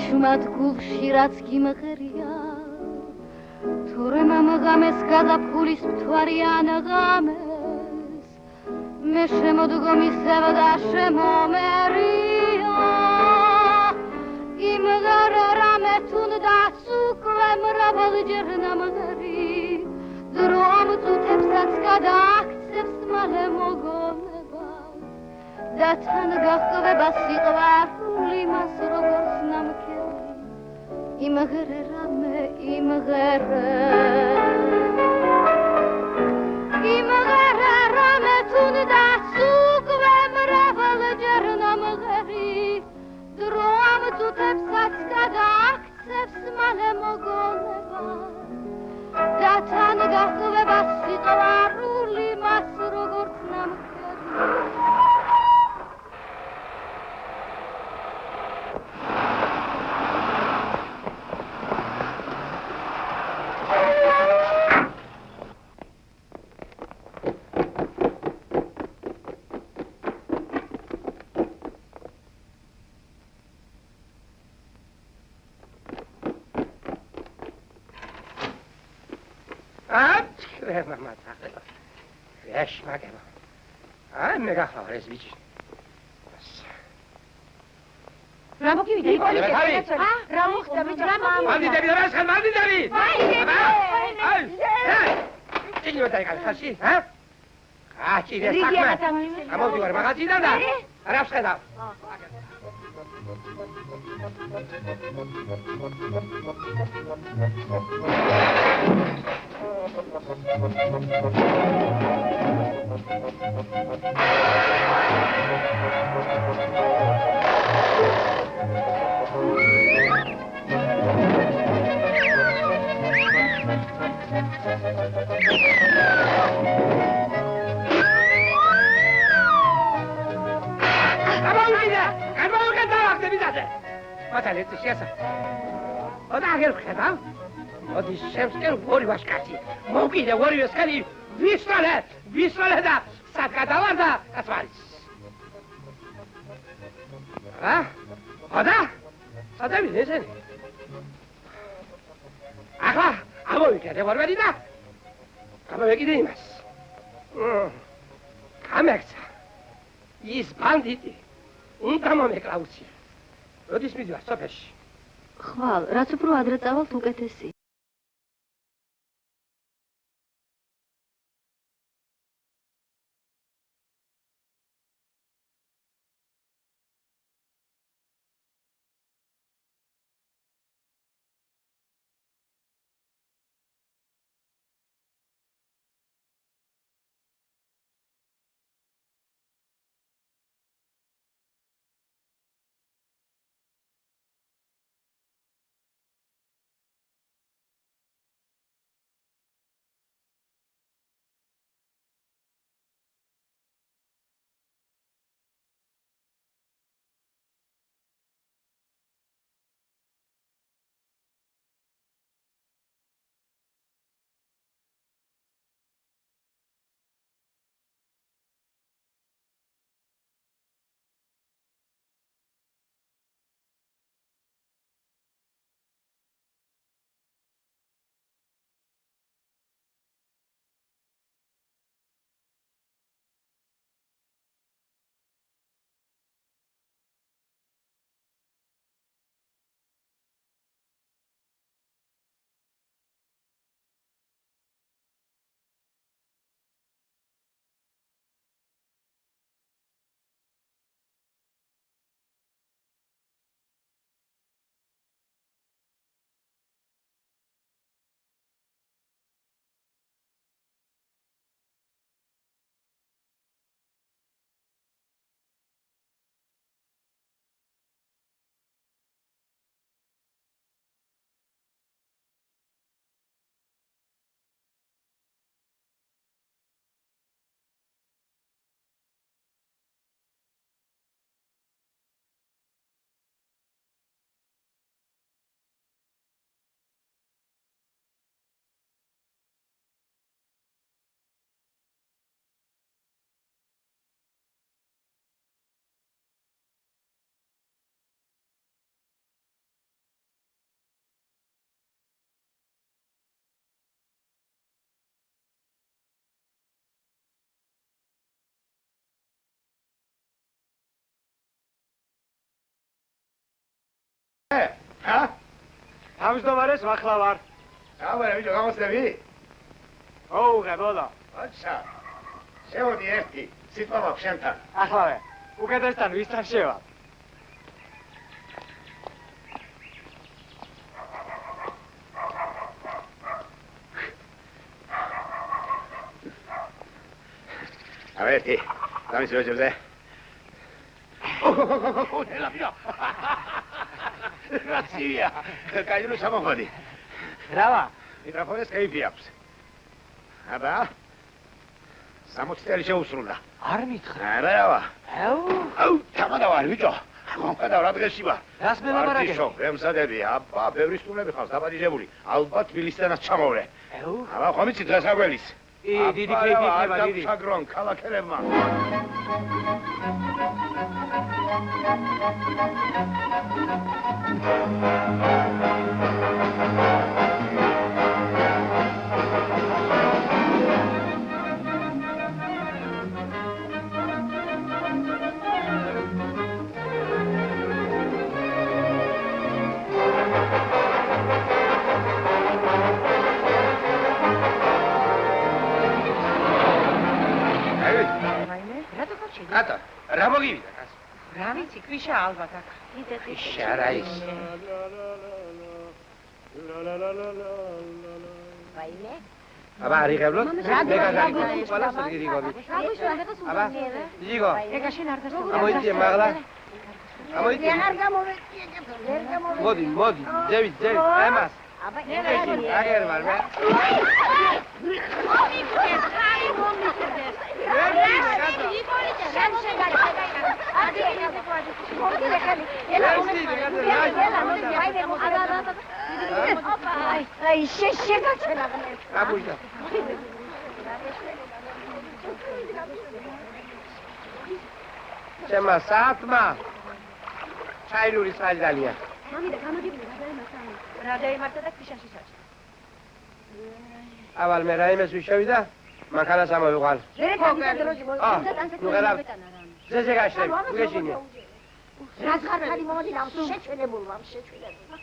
Чумат гулში რაც გიმღერია თორემ ამ ღამეს გადაფხულის მთვარიან ღამეს მე შემოდგომისევ და შემომერია იმღერე რამე თუნდაც უკვე მრავალჯერ ნამღერი დრო ამ წუთებსაც გადააქცევს მალე მოგონება და თან გახვდება სიყვარული მას როგორც ნამქერი იმღერე რამე იმღერე რამე თუნდაც უკვე მრავალჯერ ნამღერი დრო ამ წუთებსაც გადააქცევს მალე მოგონება და თან გახვდება სიყვარული მას როგორც ნამქერი მეგახავარ ეს ბიჭი. რა მოგივიდა? რა მოხდა ბიჭი? რა მოგივიდა? მანდიდები და რას ხარ მანდიდები? წიგნო დაიყალე ხალხი, ჰა? გაჭირე საქმე. გამოვდივარ მაღაზიიდან და რას ხედავ? მათალეთ შეასა. ოდა აღერ ხედავ. ოდი შემსკენ ორი ვაშკაცი. მოგიდე ორივე სკანი ვისვალე და საკადავარ და ასვარის. ოდა? ოდა ვიზესენ. ახლა ამოვიკეთე ვარვერი და გამოვეკიდე იმას. გამექცა. ის ბანდიტი უნდა მომეკლაუცია. როდის მიდივარ სოფელში? ხვალ, რაც უფრო ადრე წავალთ უკეთესი. ჰა? თავმჯდომარეს ვახლა ვარ. აბა, ბიჭო, გამოსდები? ოუღებოდა. აჩა. შევოდი ერთი, სიტყვა მაქვს შენთან. ახლა უკეთესთან ვისთან შევა? აბა, ერთი, დამის როჯებზე. ela mira. Gracia. Cairo სამოხოდი. რავა? მიკროფონის კეიფი აქვს. აბა. 60 წელი შეუსრულდა. არ მითხრა. რავა. აუ, თამადავარ ბიჭო. მომხდა რა დღეში ვარ. რას მელაპარაკე? შო, ემსადები, აბა, ბევრი სტუმრები ხავს დაბადიჟებული. ალბათ თბილისთანაც ჩამოვლე. აბა, ხომ იცი დღეს აგველის? დიდი კეიფი ხება, დიდი. ჩაგრონ ქალაქელებმა. ატა, რა მოგივიდა კაცო? რა ვიცი, ქვიშა ალბათ აქ. ქვიშა რა ის? ვაიმე? აბა, არიღებლოთ? რა გაგიგო, ყველას გიგიგობი. აბა, გიგო. ეგა შენ არ დასწავლე. ამოიწია მაღლა. ამოიწია. არ გამოვეწია, ვერ გამოვეწია. მოდი, ძევით, ემას. აბა, აგერ ვარ მე. აი, შეგაჩენა. აბუჟდა. შემა საათმა ჩაილური საჯდალია. მამიდა, გამოდიბრე, რა დაიმართა და ქვიშაში საჭდა. ავალ მე რაიმეს ვიშევიდა? მანქანას ამოვიყვალ. ზეზე გაშრები, უგეშინია. რა ზღარხარი მომოდი ამ შეჩვენებულმა, შეჩვენებულმა.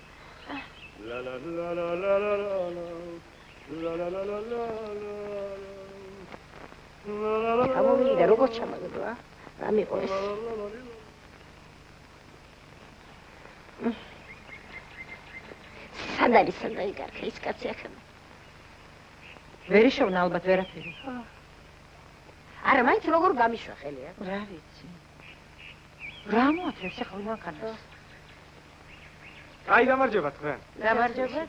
გამოვიდა, როგორ ჩამაგდო, რა მიყო ეს? სადარი გარქა ის კაცი ახლა. ვერი შევნა ალბათ ვერაფერი. არა, მაინც როგორ გამიშვა ხელი, რა ვიცი. რა მოაქვს ახლა მანქანას? აი, გამარჯობა თქვენ. გამარჯობა.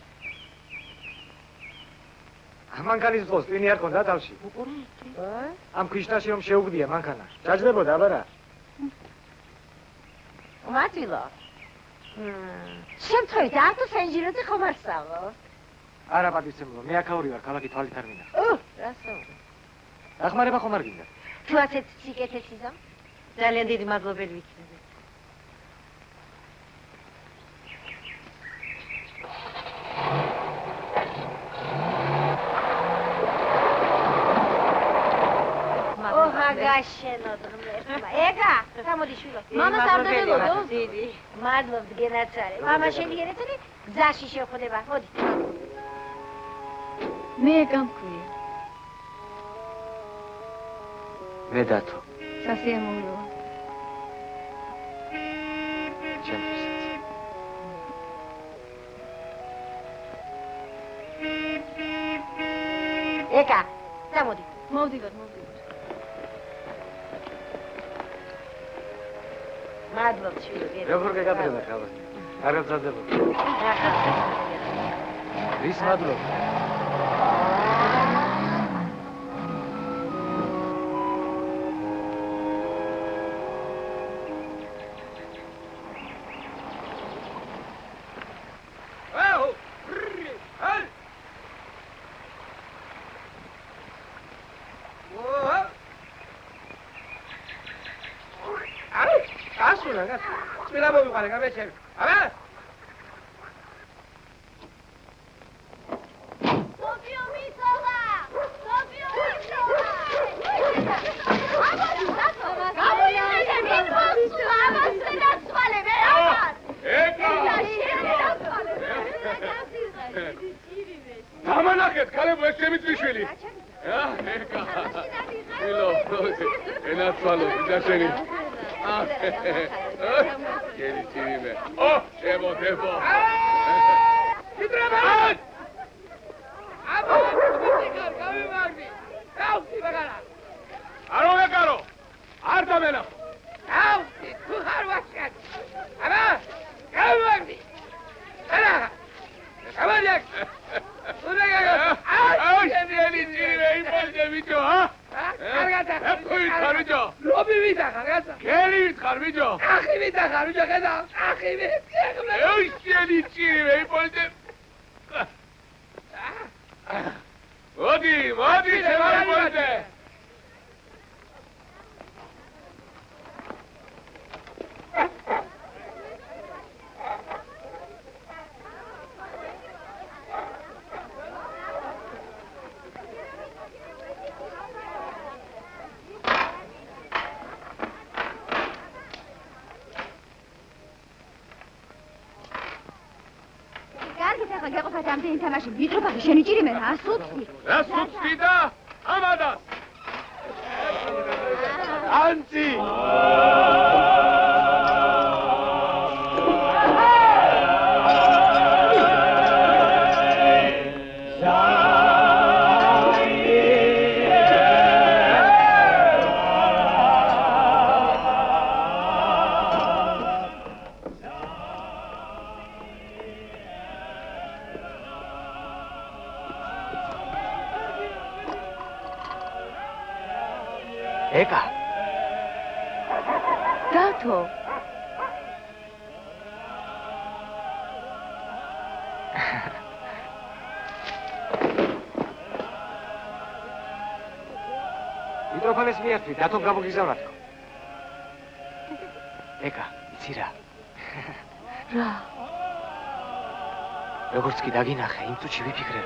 მანქანის ბოს ტვინი არ ქონდა თავში. უყურეთ. ამ ქვიშნაში რომ შეუგდია მანქანა. ჯაჯდებოდა აბა რა? მათილა. შემთხვევით ავტო სენჯიროზე ხომ არ სწავლობ? არა პატივცემულო, მე აქაური ვარ, ქალაქი თვალით არ მინახ. რა სწავლობ? დახმარება ხომ არ გინდა? თუ ასეთ სიკეთეს იზამ, ძალიან დიდი მადლობელი ვიქნები. გაშენოთ ღმერთმა. ეგა, გამოდი შვილო. მამას არ დაველოდო? დიდი. მადლობთ გენაცარე. მამა შენი გენაცარე გზაში შევხვდება. მოდი. მე გამქვია. მე დათო. სასიამოვნოა. ჩემთვის. ეგა, გამოდი. მოვდივარ. მადლობთ შვილო. როგორ გეკადრება ხალხი? არ გძადდება. რის მადლობა? Ega! გაკეთ, ქალებო, ეს ჩემი წვიშვილი. ეკა. ილო, ენაცვალო, ძაშენი. გელი წირიმე. შემოდებო. იძრება! აბა, მუსიკა გამიმარდი. გავხდი მაგარა. არო ეკარო. არ დამენა. გავხდი, თუ ხარ ვაშკად. აბა, გამიმარდი. არა. გამარჯაკ. უდაგაგა. აი, გელი წირიმე, იმალდე ვიჯო, ჰა? კარგადა. ეხოი ხარ ვიჯო. ლობი ვიდახარ, გაცა. გელი ხარ ვიჯო. ახი ვიდახარ, ვიჯო, ხედა. ახი ვიდახარ. ეი, გელი წირიმე, იმალდე. მოდი, შემოიბოლდე. გეყოფათ ამდენი თამაში ვიტროფახი შენი ჭირიმე რა სუცი რა სუცი და ამადა ანცი ეკა დათო მიტროფანეს მიართვი დათომ გამოგიზავნა თქო ეკა იცი რა როგორც კი დაგინახე იმ წუთში ვიფიქრე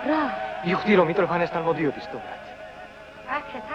რა მივხვდი რომ მიტროფანესთან მოდიოდი სტუმრად აქეთ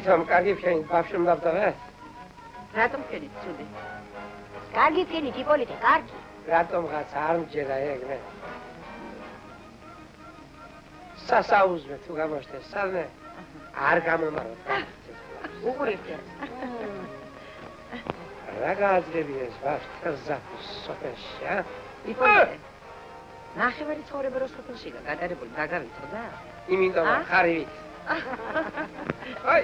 ვითომ კარგი ფქენი ბავშვი მდაბდაღე? რატომ ფქენი ცუდი? კარგი ფქენი იპოლიტე, კარგი. რატომღაც არ მჯერა ეგრე? სასაუზმე თუ გამოჩნდეს სამე არ გამომაროთ. უყურებთ. რა გააძლევი ეს ბავშვი ზაფხულს სოფელში, ა? იპოლიტე. ნახევარი ცხოვრება რო სოფელში გადარებული დაგავითო და? იმიტომ ხარივით. აი.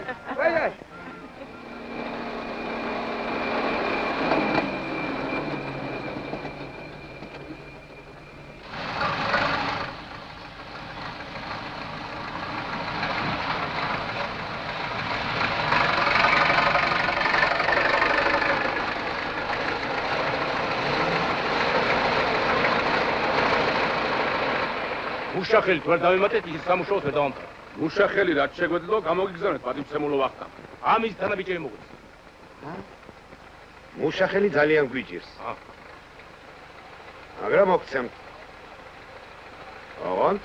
მუშახელი თუ არ დავემატეთ ის სამუშაოდ ვერ დავამთავრებ. მუშახელი რაც შეგვეძლო გამოგიგზავნეთ პატივცემულო ვახტამ. ამის თანაბიჯები მოგვიწყდა. მუშახელი ძალიან გვიჭირს. მაგრამ მოგცემთ. ოღონდ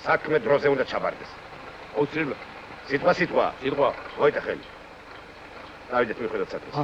საქმე დროზე უნდა ჩაბარდეს. აუცილებლად. სიტყვა. მოიტა ხელი. დავიდეთ მიხვედოთ საქმეს.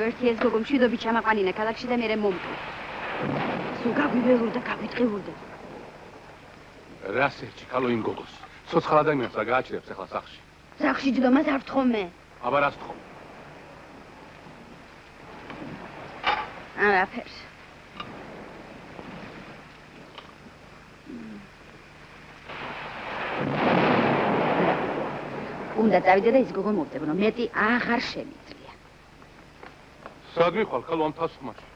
ერთი ეს გოგო მშვიდობით ჩამაყვანინა ქალაქში და მერე მომკვი. სულ გაგვიველურდა, გაგვიტყიურდა. რას ერჩი ქალო იმ გოგოს? ცოცხალ ადამიანს რა გააჩერებს ახლა სახლში? სახლში ჯდომას არ ვთხოვმე. აბა რას თქო? არაფერს. უნდა წავიდე და ის გოგო მოვდებნო, მეტი აღარ შემიძლია. სად მიხვალ ქალო ამ თასხმაში?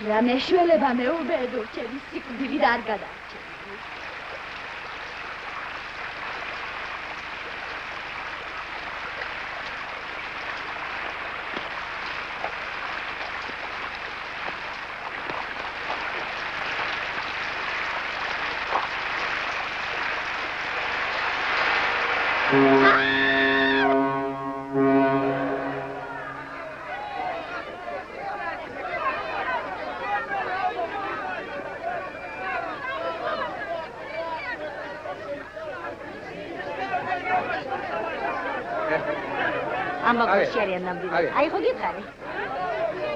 რა მეშველება მეუბედო, ჩემი სიკვდილი არ გადარჩენია. აი ხო გითხარი?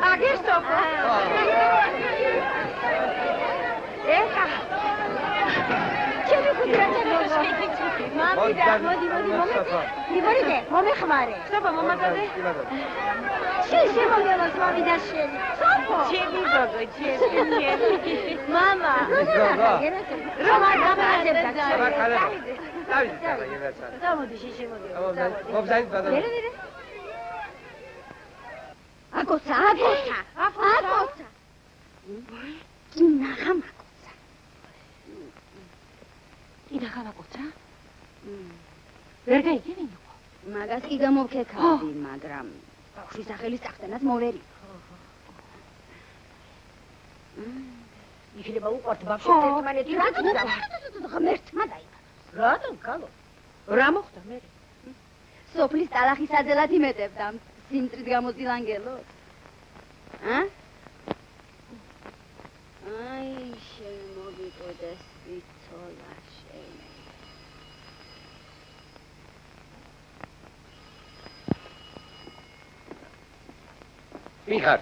აგესტო. ეხა. ჩემი ქუჩაზე შეგიწვი. მამიდა, მოდი. მიგორიდე, მომეხმარე. სოფო, მომატადე. შენ მოგელოს მამიდა შენ. სოფო. ჩემი გოგო, ჩემი. მამა. რომ არ გამაძებდა. დავით, გაგებაცა. გამოდი, შენ მოგელოს. მოგზაით ბადო. აკოცა. ნახამაკოცა? ვერ გაიგები იყო? მაგას კი გამოვქეკავდი, მაგრამ ბავშვის სახელის წახდანაც მოვერი. იქნება უყვართ ბავშვებს ერთმანეთი რა თქმა ღმერთმა დაიბადა. რატომ ქალო? რა მოხდა მე? სოფლის ტალახის აძელად იმეტებდა სიმწრით გამოძილ ანგელოს. აი, შენ მოგიყვდეს ვიცოლა შენ. მიხარ.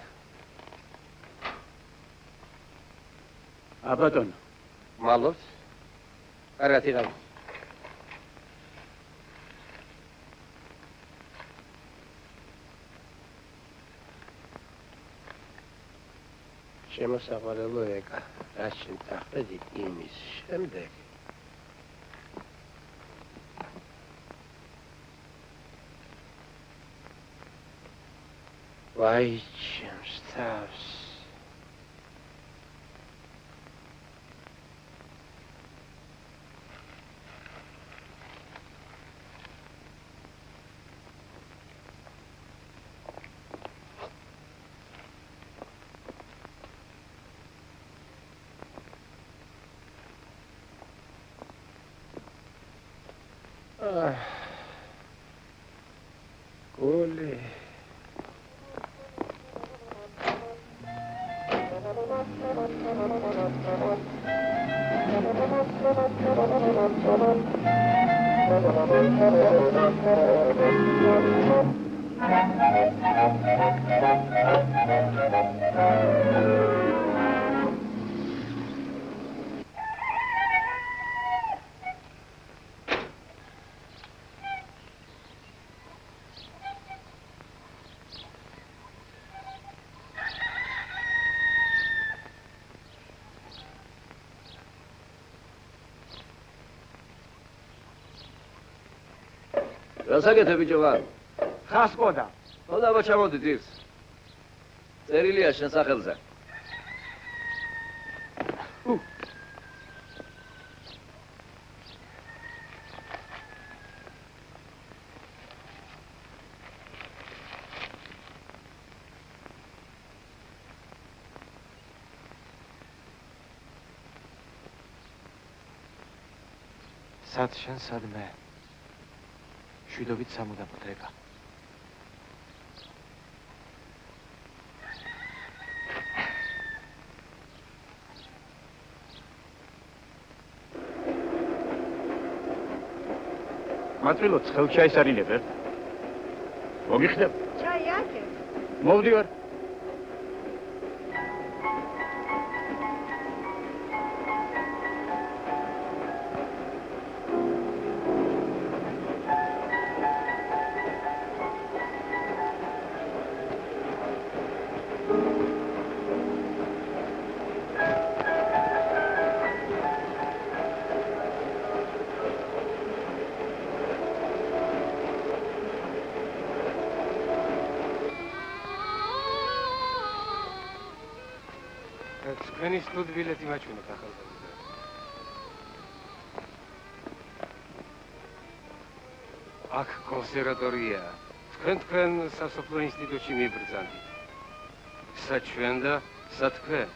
აბატონო. მალოს. კარგად იყავ. შემოსავალელო ეკა, რა შენ წახვედი იმის შემდეგ. ვაი, ჩემს თავს. Gole. რასაკეთე ბიჭო? ხასყოდა. ხო და ჩამოდით ის. წერილია შენ სახელზე. სად შენ სად მე შვიდობით სამუდამოდ რეკა მატვილოთ ხელჩაის არინებერ მოგიხდებ ჩაი აქე მოვდივარ თქვენი სტუდ ბილეთი მაჩვენეთ ახალგაზრდა. აქ კონსერვატორია. თქვენ სასოფლო ინსტიტუტში მიბრძანდით. სად ჩვენ და სად თქვენ?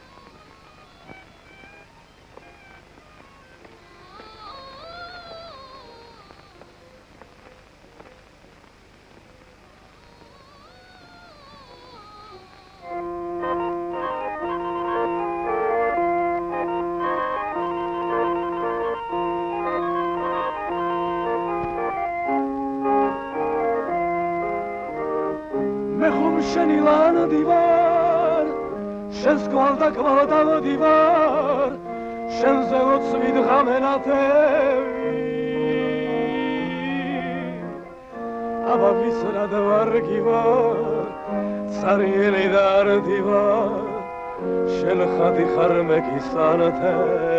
შენს გვალდა გვალდავდივარ შენზე ოცვით ღამენათევი აბა ვისრად ვარგივარ ცარიელი და არდივარ შენ ხადი ხარ მეკისანთევი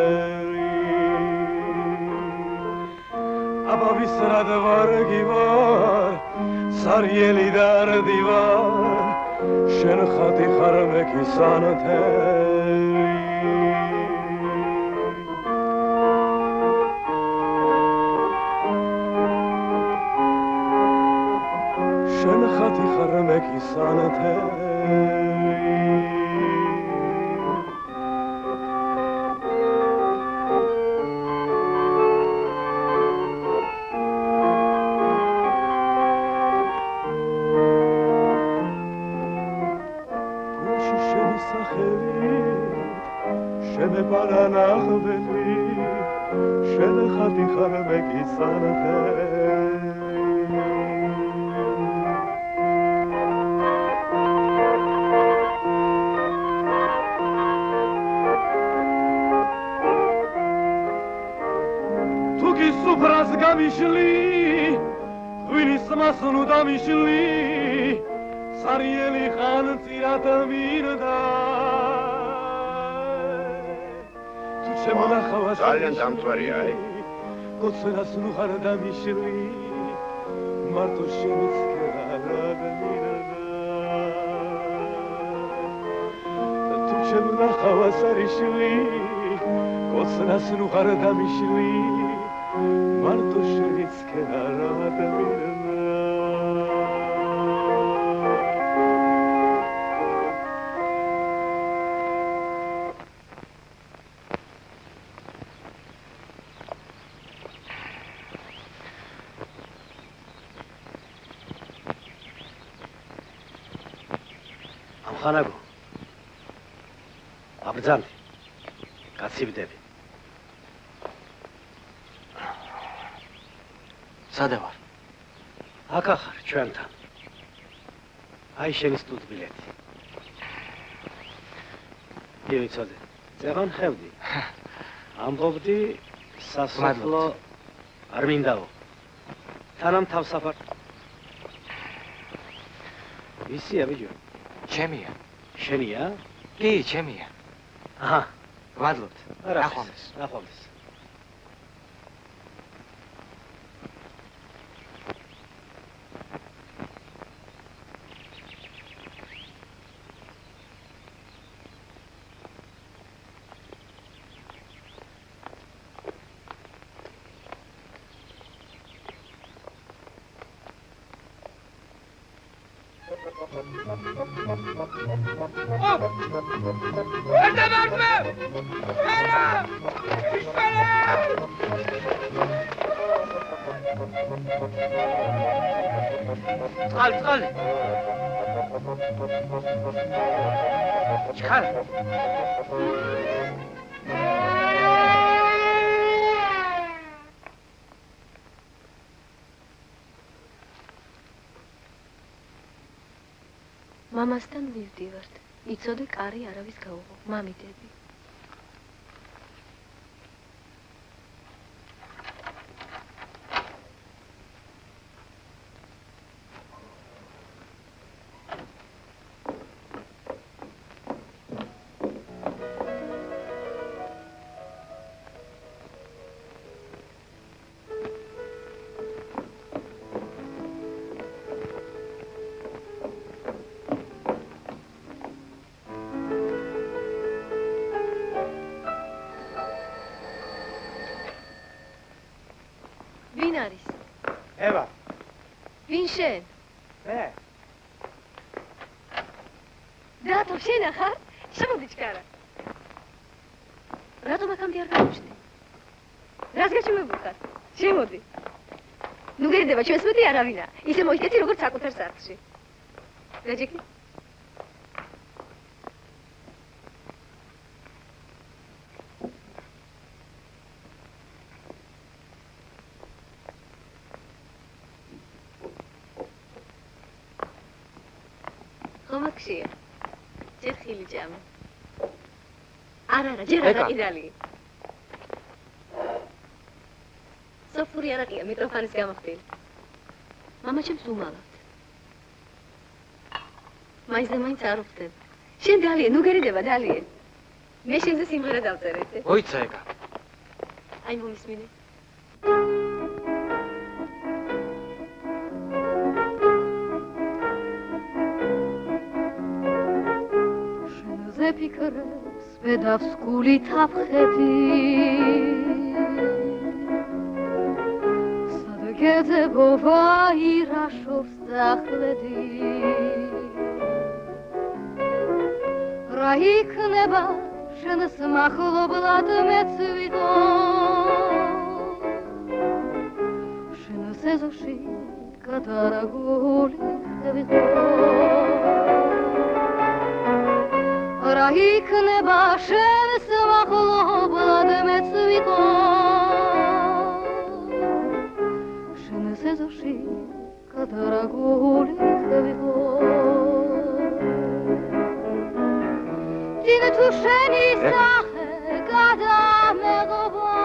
აბა ვისრად ვარგივარ ცარიელი და არდივარ შენ ხადი ხარ მეკისანთევი შენ ხადი ხარ მეკისანთევი შენ ხადი ხარ მეკისანთევი თუ კი სუფრას გამიშლი ღვინის მას ნუ დამიშლი სარიელი ხან წირად მინდა ძალიან დამწვარია კოცნას ნუ ხარ დამიშლი მარტო შენიც თუ ჩემ ნახავას არიშლი კოცნას ნუ ხარ დამიშლი მარტო შენიც ხანაგო აბრძანდი გაცივდები სადა ვარ აქ ახარ ჩვენთან აი შენი სტუდ ბილეთი იცოდე ზეღან ხევდი ამბობდი სასოფლო არ მინდაო თანამ თავსაფარ ისია ბიჭო ჩემია. შენია? კი, ჩემია. აჰა, ვადლობთ. ახვალეს. Orada bakma! Ara! İşbara! Al. Çıkar. მამასთან მივდივართ. იცოდე, კარი არავის გაუღო. მამიდები. ვინ არის? ევა. ვინ შენ? მე. რატომ შენ ახარ? შემოდი ჩქარა. რატომ აქამდე არ გავუჩნდი? რას გაჩვენებულ ხარ? შემოდი. ნუ გერდება ჩვენს მეტი არავინა. ისე მოიქცე როგორც საკუთარ სახლში. რაჯიკი? ხომაქშია. ჯერ ხილი ჭამე. არა, ჯერ არა იდალი. სოფური არაყია მიტროფანის გამოხდილი. მამაჩემს უმალავთ. მაინც არ ვხდებ. შენ დალიე, ნუ გერიდება დალიე. მე შენზე სიმღერა დავწერეთ. მოიცა ეგა. აი მომისმინე. შენზე ფიქრებს ვედავს გული თავხედი გეძებო ვაირაშობს დახლედი რა იქნება შენს მახლობლად მეც ვიყო შენს ეზოში გადარაგული ვიყო რა იქნება შენს მახლობლად მეც ვიყო ეზოში გადარაგული ვიყო წინ თუ შენი სახე გადამეღობა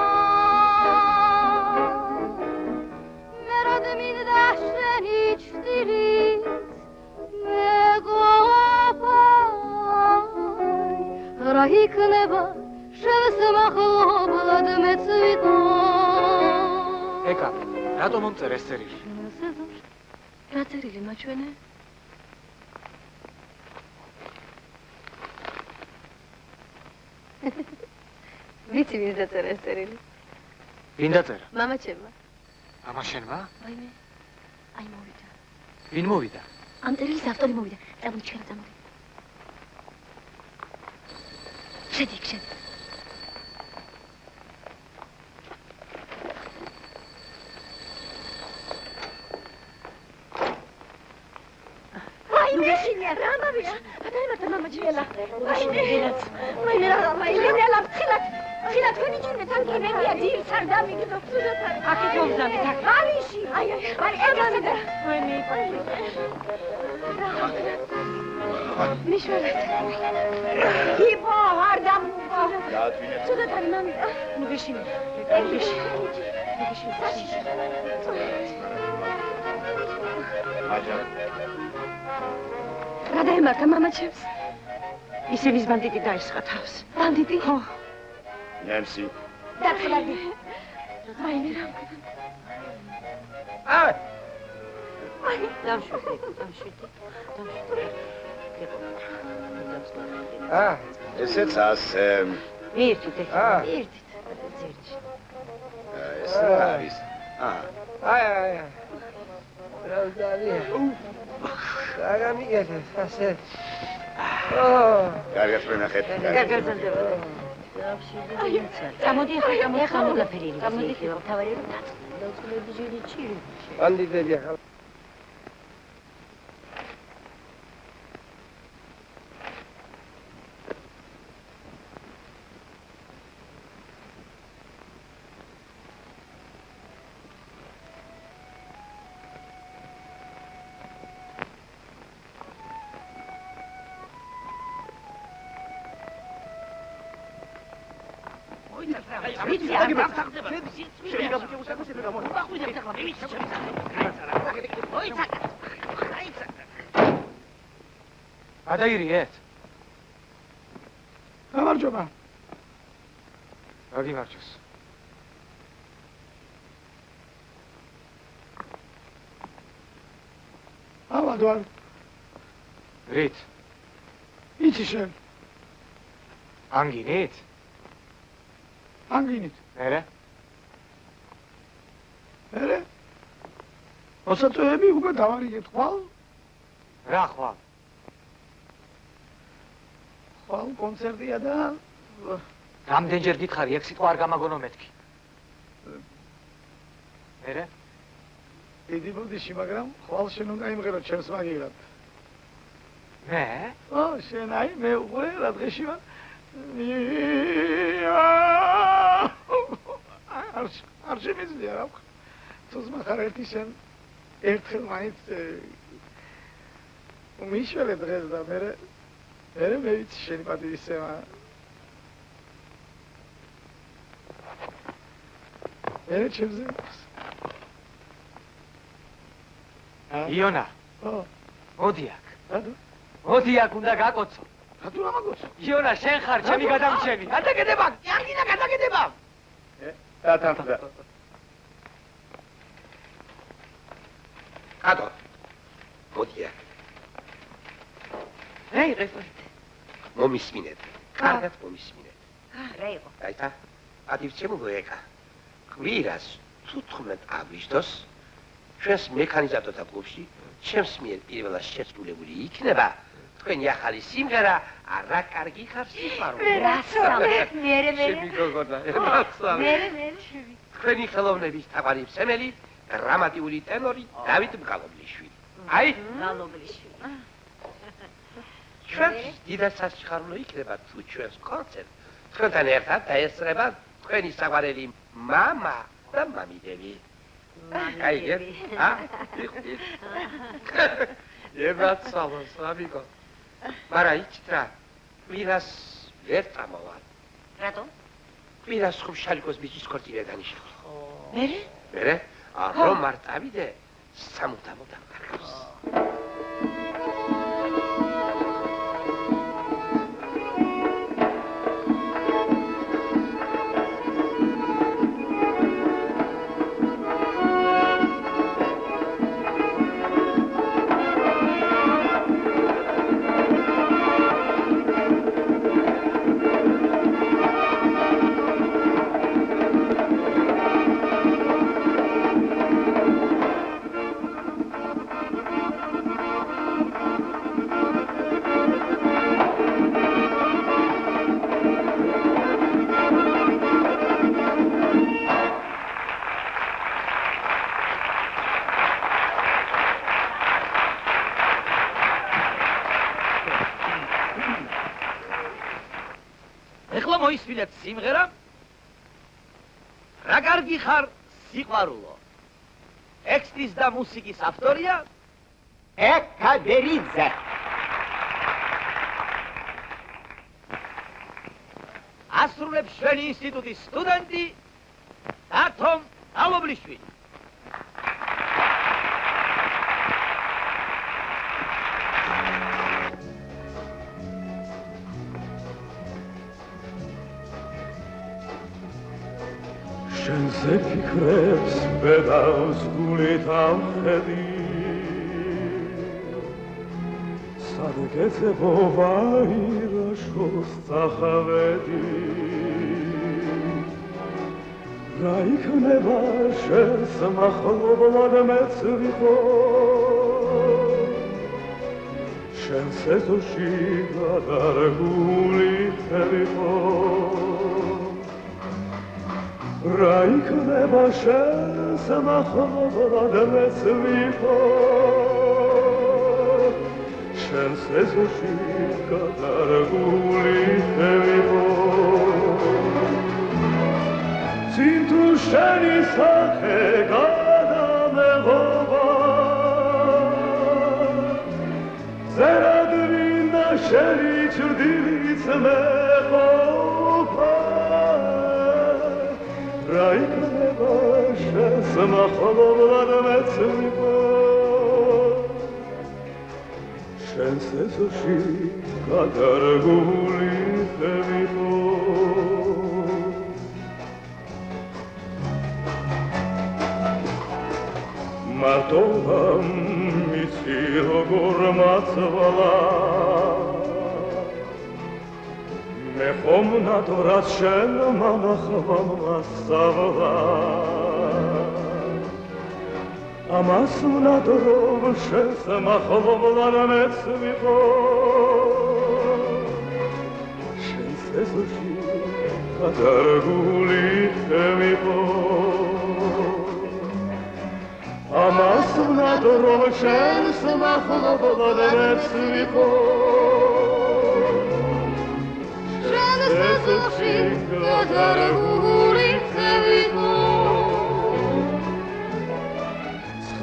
მე როდ მინდა შენი ჩtildeით მეგობა რა იქნება შენს მახლობლად მეც ვიყო ეკა რატომ მომწერ ეს წერილი? რა წერილი მაჩვენე? ვიცი ვინ დაწერა ეს წერილი? ვინ დაწერა? მამაჩემმა. მამა შენმა? აი მე. აი მოვიდა. ვინ მოვიდა? ამ წერილის ავტორი მოვიდა. წამოდი ჩქარა წამოდი. შედი. Мишиня, рамавиш. Адаймата мамаჩიელა. მაშინელაც. მაინერა ხილათ თქვენი ჯერმე თანგენებია დილს არ დამიგდო ცუდოთან. აქეთ მომზადეთ აქ. მამიში. აი ეგასა. აი მე. მიშველეთ. იბო არ დამუგო. დაატვინეთ. ცუდოთან მამი. ნუ გეშინე. აჯა რა დაემართა მამაჩემს? ისე ვის ბანდიტი დაისხა თავს? ბანდიტი? ხო. ნემსი. დაწლადი. მაინე რა. დამშვიდე. ესეც ასე. ერთით. ერთით. ეს არის. აი. რა ძალიან. არა მიგეთე, ასე. კარგად ვენახეთ. გაგაზრდება. გამოდი ახლა მოგაფერილი. გამოდი თავარი რომ დაწყლები ჟირი ჩირი. ანდიდები ახლა. გადაირიეთ? გამარჯობა. რა გიმარჯოს? ავადვარ. რით? იცი შენ. ანგინით? ანგინით. მერე? მერე? მოსაწვევები უკვე დავარიგეთ ხვალ? რა ხვალ? ხვალ კონცერტია და რამდენჯერ გითხარი, ეგ სიტყვა არ გამაგონო მეთქი. მერე? დიდი ბოდიში, მაგრამ ხვალ შენ უნდა იმღერო ჩემს მაგივრად. მე? შენ აი მე უყურე რა დღეში ვარ. არ შემიძლია რა ვქ. თუს მახარ ერთი შენ ერთხელ მაინც მიშველე დღეს და მერე მე ვიცი შენი პატივისცემა. მერე ჩემზე იყოს. იონა. მოდი აქ. რატო? მოდი აქ უნდა გაკოცო. რატო რა მაგოცო? იონა, შენ ხარ ჩემი გადამრჩენი. გადაგედება, ანგინა გადაგედება. დათანხმდა. კატო. მოდი აქ. რა იყეს? მომისმინეთ. კარგად მომისმინეთ. რა იყო? გაიცა? პატივცემო გოეკა. კვირას 15 აგვისტოს ჩვენს მექანიზატორთა კლუბში ჩემს მიერ პირველად შესრულებული იქნება თქვენი ახალი სიმღერა არა კარგი ხარ სიყვარული. მერე. ჩემი გოგონა, მერე. თქვენი ხელოვნების თაყვანისმცემელი დრამატიული ტენორი დავით მგალობლიშვილი. აი, მგალობლიშვილი. ჩვენს დიდად სასიხარულო იქნება თუ ჩვენს კონცერტ თქვენთან ერთად დაესწრება თქვენი საყვარელი მამა და მამიდები. გაიგეთ? იხდით. ებად სალოს, ამიგო. მაგრამ იცით რა, კვირას ვერ წამოვალ. რატო? კვირას ხუბშალიკოს ბიჭის ქორწინება დანიშნული. მერე? მერე? რომ არ წავიდე, სამუდამოდ დამტარგავს. მოისმინეთ სიმღერა რა კარგი ხარ სიყვარულო. ტექსტის და მუსიკის ავტორია ეკადერიძე. ასრულებს ჩვენი ინსტიტუტის სტუდენტი დათომ ალობლიშვილი. შენზე ფიქრებს ბედავს გულით ამხედი სადგეცებო ვაირაშოს წახავედი რა იქნება შენს მახლობლად მეც ვიყო შენს ეზოში გადარგული ხევიყო რა იქნება შენს მახლობლად მეც ვიყო შენს ეზოში გადარგული ხევიყო წინ თუ შენი სახე გადამეღობა ზერადვინა შენი ჭრდილიც მეყოფა რა იქნება შენს მახლობლად მეც ვიყო შენს ეზოში გადარგული ხევიყო მარტოვა მიცი როგორ მაცვალა მე ხომ ნადორად შენ მანახვა მასავლა ამას ნადრობ შენს მახლობლად მეც ვიყო შენს ეზოში გადარგული ხევიყო ამას ნადრობ შენს მახლობლად მეც ვიყო შენს ეზოში გადარგული ხევიყო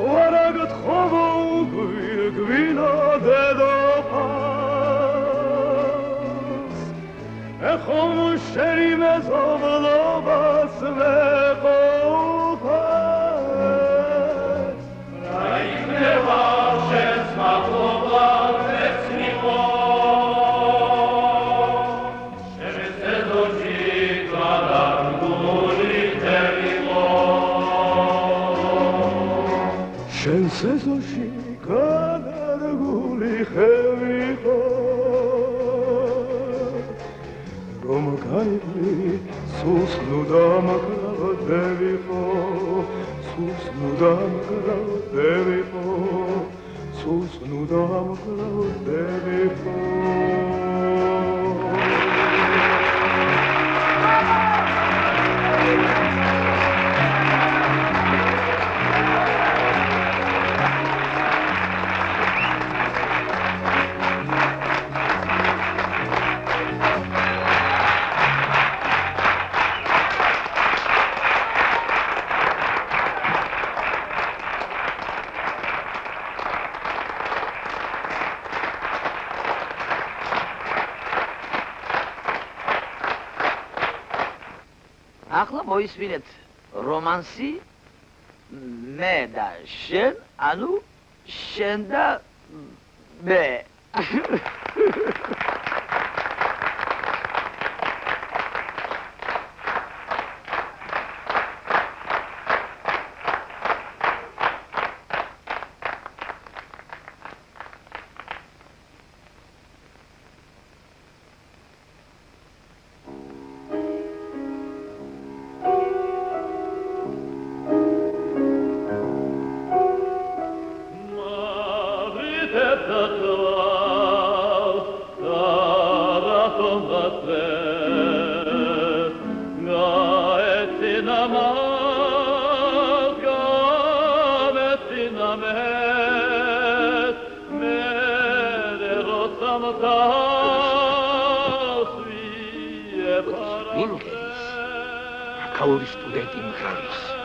Ora gothovo gwina dedopas Echom sheri mezovlobas mechopas Raik nevashes machloblad vecniko Shemes ezochi gadarguli tevilo შენს ეზოში გადარგული ხევიყო რომ გაივლი სუსნუ დამკრავდებიყო სუსნუ დამკრავდებიყო სუსნუ დამკრავდებიყო ახლა მოისმინეთ რომანსი მე და შენ, ანუ შენ და მე. Kauri studenti mgravis.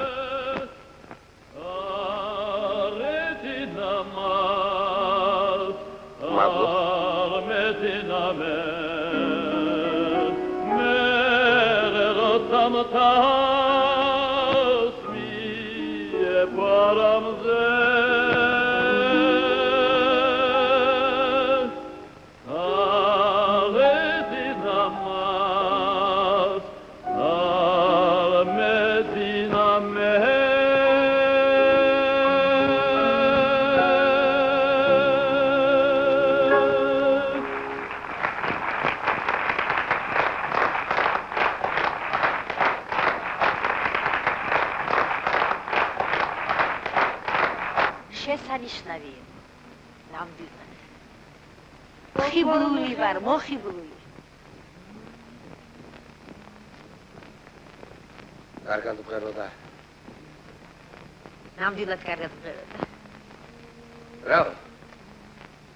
შესანიშნავია. ნამდვილად. მოხიბლული ვარ, მოხიბლული. კარგად ვღეროდა. ნამდვილად კარგად ვღეროდა. რა?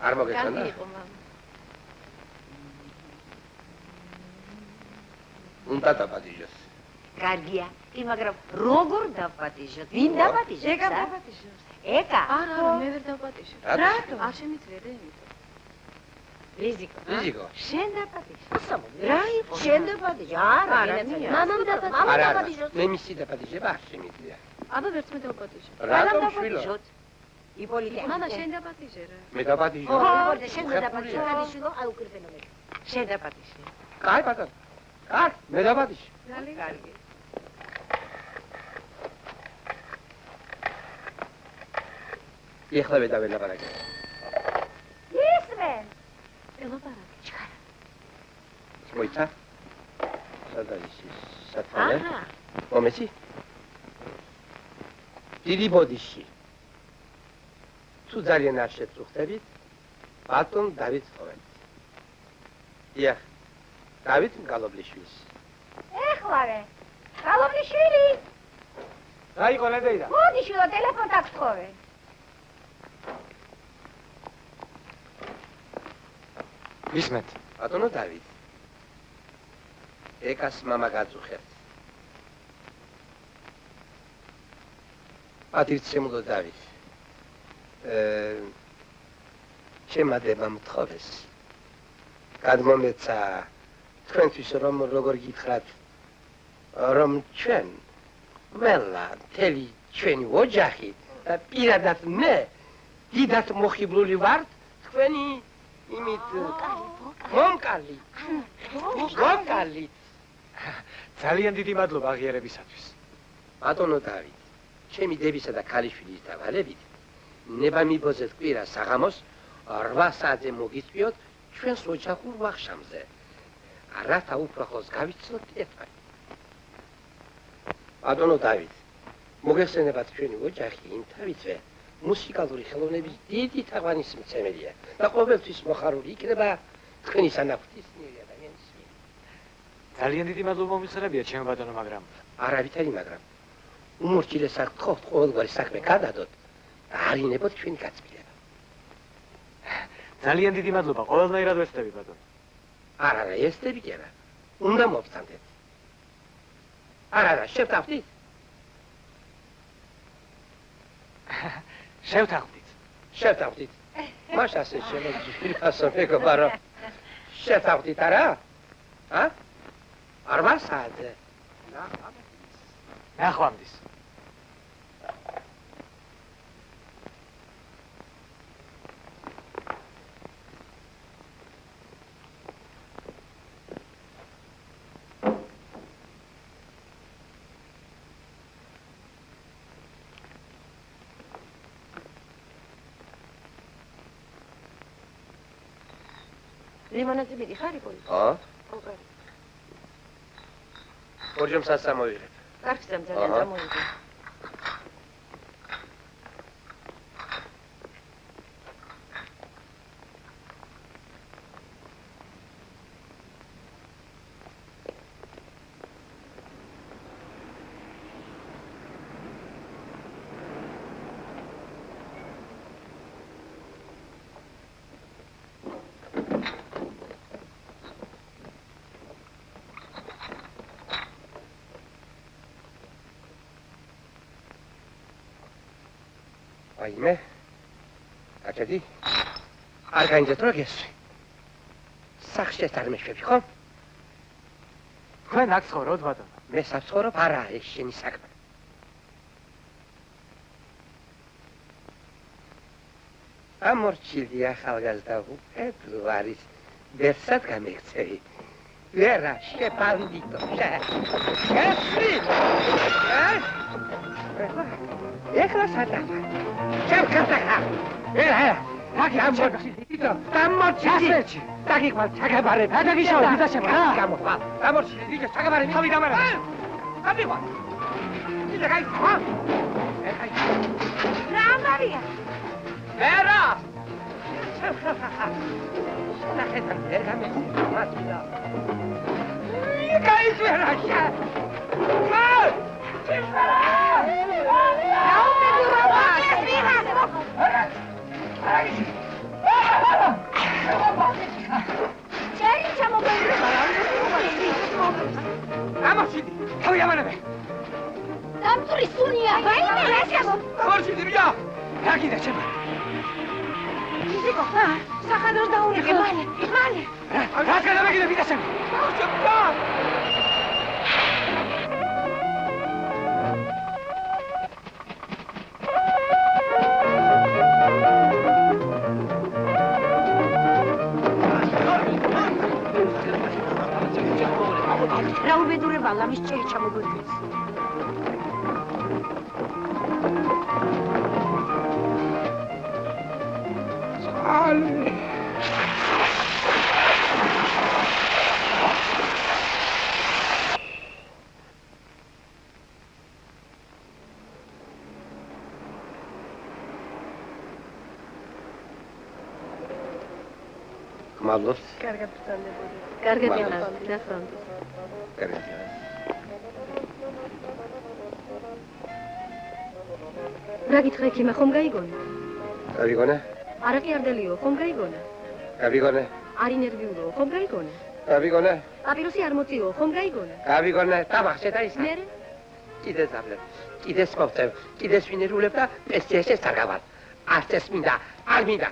არ მოგეცანა? კარგი იყო, მამა. უნდა დაპატიჟოს. კარგია, მაგრამ როგორ დაპატიჟოთ? ვინ დაპატიჟოს? ეკა დაპატიჟოს. ეკა? არა, მე ვერ დაპატიჟებ. რატო? არ შემიძლია იმიტომ. რიზიკო. რიზიკო? შენ დაპატიჟო. რა იყო? შენ დაპატიჟო. არა, მამამ დაპატიჟოს. მე მისი დაპატიჟება არ შემიძლია. აბა ვერც მე დაპატიჟებ. რატომ შვილო? იპოლიტე. მამა შენ დაპატიჟე რა. მე დაპატიჟო. ხო, იპოლიტე, შენ დაპატიჟო. შვილო, აი უკრიფენო მე. შენ დაპატიჟე. კაი ბატონო. კარგი, მე დაპატიჟე. კარგი. ეხლა მე დაველაპარაკე. ისმენ. ელაპარაკე. ჩქარა. მოიცა? სადა ის სათვალე? აჰა. მომეცი? დიდი ბოდიში. თუ ძალიან არ შეწუხდებით, ბატონ დავით ხოვეთ. დიახ, დავით მგალობლიშვილს. ეხლავე. გალობლიშვილი. რა იყო ნედეიდა? მოდი შვილო, ტელეფონს აღთხოვე. ისმეთ. ბატონო დავით. ეკას მამა გაწუხებთ. ატირცემულო დავით. შემადება მთხოვეს. გადმომეცა თქვენთვის რომ როგორ გითხრათ რომ ჩვენ მელა თელი ჩვენი ოჯახი და პირადად მე დიდად მოხიბლული ვართ თქვენი იმით მომკალი. ძალიან დიდი მადლობა აღიარებისათვის. ბატონო დავით, ჩემი დებისა და ქალიშვილის დავალებით ნება მიბოძეთ კვირა საღამოს 8 საათზე მოგიწვიოთ ჩვენს ოჯახურ ვახშამზე. რათა უფრახოს გავიცნოთ ერთმანეთს. ბატონო დავით, მოგეხსენებათ ჩვენი ოჯახი იმთავითვე მუსიკალური ხელოვნების დიდი თაყვანის მცემელია და ყოველთვის მოხარული იქნება თქვენი სანახვისმიერი ადამიანის მიერ. ძალიან დიდი მადლობა მომისწრებია ჩემო ბატონო, მაგრამ არავითარი მაგრამ უმორჩილესად გთხოვთ ყოველგვარი საქმე გადადოთ და არინებოთ ჩვენი გაწმილება. ძალიან დიდი მადლობა, ყველანაირად ვესწრები ბატონო. არა, ესწრები კი არა. უნდა მოვწანდეთ. არა, შევთავდით. შევთავდით. მაშ ასე შემოგვიფასო მეგობარო. შევთავდით არა? ა? 8 საათზე. ნახვამდის. ლიმონადი მიდიხარ იპოლი? ხო? ხო, კარგი. ორჯერ სასამოვიღებ. კარგი, ძალიან დამოვიდე. აიმე. აკედი. არ გაინძეთ რა გესვი. სახში არ მეშვები, ხო? თქვენ აქ ცხოვრობთ ბატონო? მე საცხოვრობ, არა, ეს შენი საქმე. ამორჩილი ახალგაზრდა უფლო არის. ვერსად გამექცევი. ვერა, შეპანდიტო, გესვი! ეხლა სადაა? შევკაცახა! ერა! გამორჩილი! დაგიყვან, ჩაგაბარებ! დაგიშავა, დაშევა! გამოყვა! გამორჩილი, დიდი ჩაგაბარებ! თავი დამარა! დაგიყვან! დიდი გაიქვა! რა ამბავია? ერა! რა უბედურება ლამის ჭერი ჩამოგვიგდეს. მადლობთ. კარგად ბრძანდებოდი. კარგად იყავ, დასვამდი. კარგად. რა გითხრა ექიმა, ხომ გაიგონა? გავიგონა? არა ყიარდელიო, ხომ გაიგონა? გავიგონა? არ ინერვიულო, ხომ გაიგონა? გავიგონა? პაპიროსი არ მოწიო, ხომ გაიგონა? გავიგონა, დამახშე და ისა. მერე? კიდე ზაბლებ, კიდე სპორტებ, კიდე სვინერულებ და პესიაშეს არ გავალ. არც ეს მინდა, არ მინდა.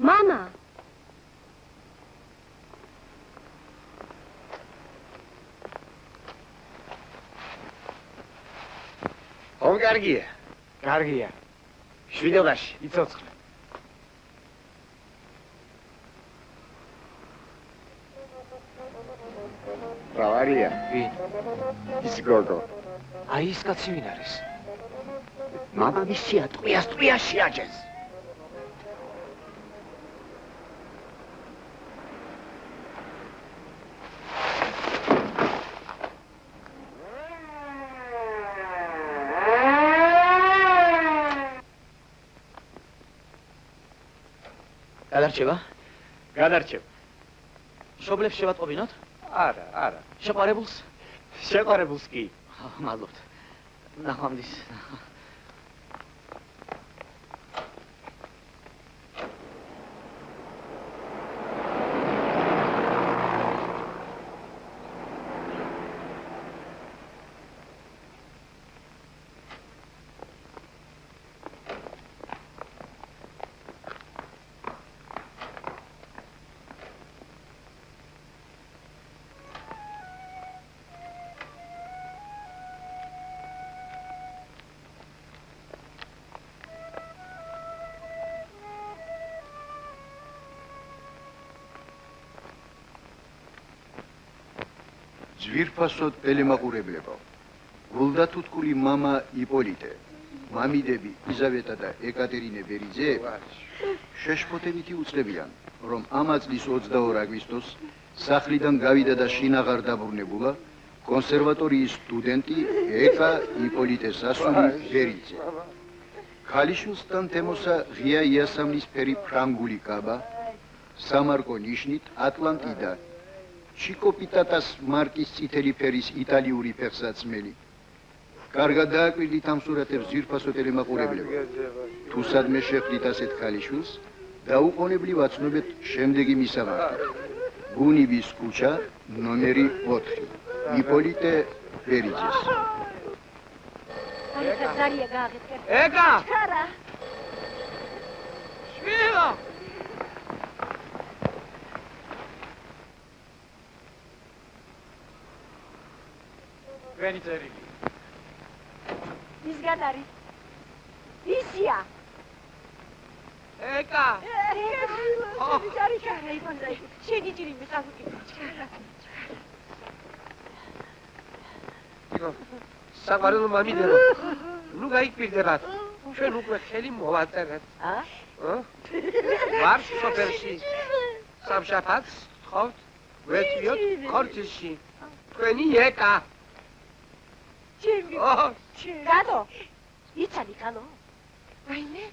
მამა! ხომ კარგია? კარგია. შვიდობაში. იცოცხლე. რა ვარია? ვინ? ის გოგო. აი ის კაცი ვინ არის? მამამისია ტყვიას შეაჯეს. გადარჩება? გადარჩება. მშობლებს შევატყობინოთ? არა. შეყვარებულს? შეყვარებულს კი. მადლობთ. ნახვამდის. ძვირფასოდ ელემაყურებლებო. გულდათუთკული მამა იპოლიტე, მამიდები იზავეტა და ეკატერინე ბერიძე შეშფოთებითი უწყებიან, რომ ამ წლის 22 აგვისტოს სახლიდან გავიდა და შინაღარ დაბრუნებულა კონსერვატორიის სტუდენტი ეკა იპოლიტე სასული ბერიძე. ქალიშვილთან თემოსა ღია იასამნისფერი ფრანგული კაბა, სამარკო ნიშნით ატლანტიდა ჩიკო პიტატას მარკის წითელი ფერის იტალიური ფეხსაცმელი. კარგად დააკვირდით ამ სურათებს ძვირფასოდ ელემაყურებლებო. თუ სადმე შეხვდით ასეთ ქალიშვილს, დაუყოვნებლივ აცნობეთ შემდეგი მისამართი. ბუნიბის ქუჩა, ნომერი 4. იპოლიტე ბერიძეს. ეკა! შვილო! ვენი წერილი. ის გადარი. ისია. ეკა! შეგიჭირი მისახუქი. საყვარელო მამიდერო, ნუ გაიკვირდებათ, ჩვენ უკვე ხელი მოვაწერეთ. ვარ სოფელში, სამშაბათს ვთხოვთ, ვეთვიოთ ქორწილში. თქვენი ეკა. ჩემი. გადო. იცადი ხალო? რაიმე?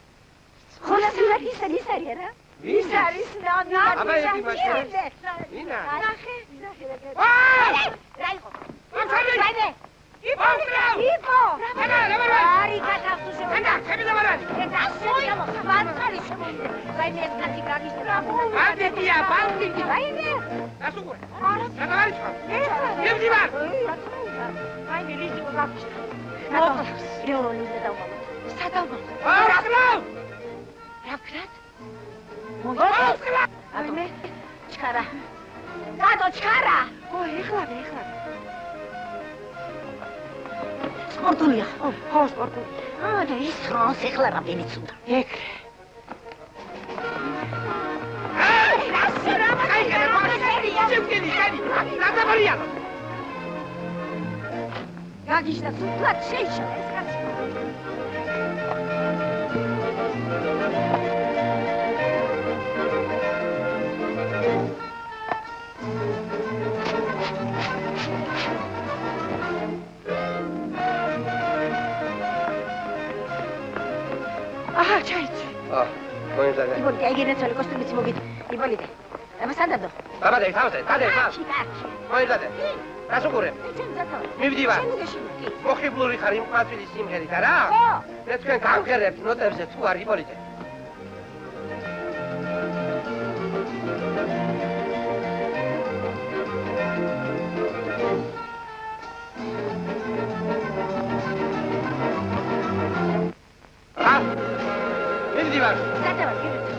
ხონა სულაც ის არის რა? ის არის ნანა. აბა ერთი მაშინ. ინა. ნახე. აა! რა იყო? ვაიმე! იპო! ანა, რა ვარ? არი კაცო შევიდა. ანა, ხები და ვარანი. და სოიო, ვარწარი შემოვიდა. ვაიმე, ეს კაცი გაგიშტრა. ბანდიტია, ბანდიტი. ვაიმე. ასუგურე. რა გავარიც ხარ? გემდი ვარ. ვაიმე, ისი გაგიშტრა. მოკლავს. რეოლოზე დავმალო. სადავმალო. რა კრავ? რა ვქნათ? მოიწყო. ვაიმე, ჩქარა. დადო ჩქარა. ეხლა. სპორტულია. ხო, სპორტული. და ის ფრონს ეხლა რამდენიც უნდა. ეგრე. გაგიშდა სულაც შეიშალა ეს კაცი. აჰა, ჩაიცი. მოიმზადე. იბოლიტე, აიგენა ცალი კოსტუმიც მოგიდე. იბოლიტე. აბა სადადო? დაბადე, თავზე, დადე. მოიმზადე. ასუგურე. მივდი ვარ. მოხიბლური ხარ იმ ყვავილის სიმღერით არა? ხო. მე თქვენ გავღერებთ ნოტებზე თუ არ იბოლიტე. მივდი ვარ. სადავარ, გიბრე.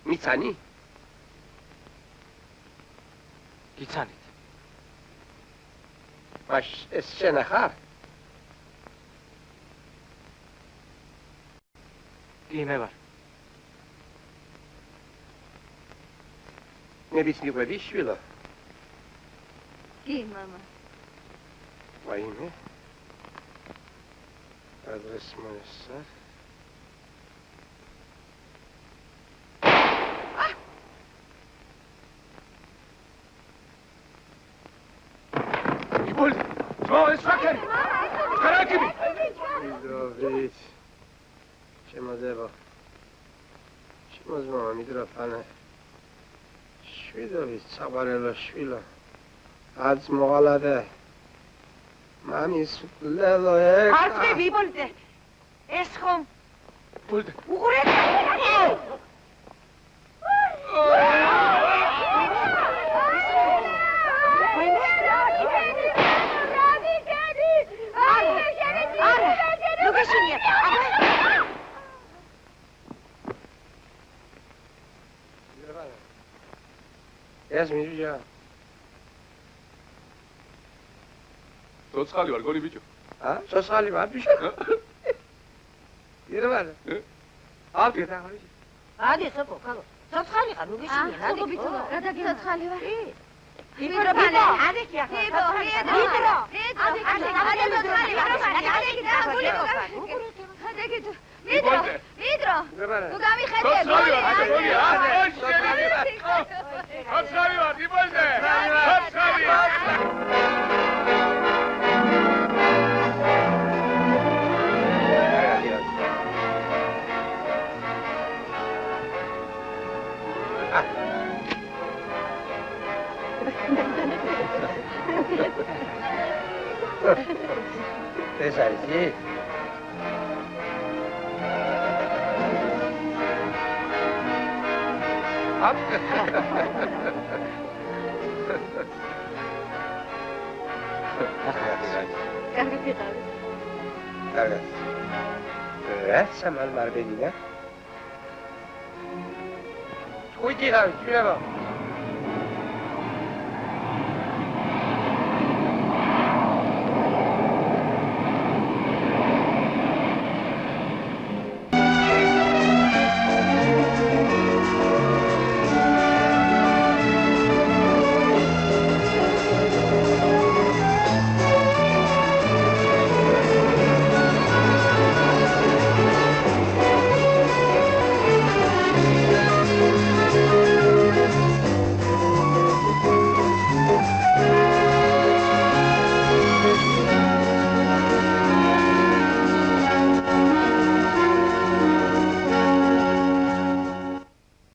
მიცანი? გიცანით. მაშ ეს შენ ახარ? კი, მე ვარ. ნების მიყვები, შვილო? კი, მამა. ვაიმე? Adres Moisar. Ibol, co jest faker? Karakimi! Dobrit. Czemu dewo? Czemu z mama midro pane? Świdowic, cabarelo świlo. Adz mogalade. Mami suklelo ek. Arte vibolde. Eschom. Bolde. Uguret. Yes, Mirja. Sotsali var, goni bicho. Ha? Sotsali var, bicho. Yürü var. Al bir tane. Hadi soko, kalo. Sotsali var, nu geçin. Soko bicho, sotsali var. Vidro, vidro. Hadi ki ya. Vidro. Nu gamiხედე. Sotsali var, goni. Sotsali var, ibolde. Sotsali var. Tesadüf. Hop. Cargas. Sama al marbedina. Cuidi la, tu la vas.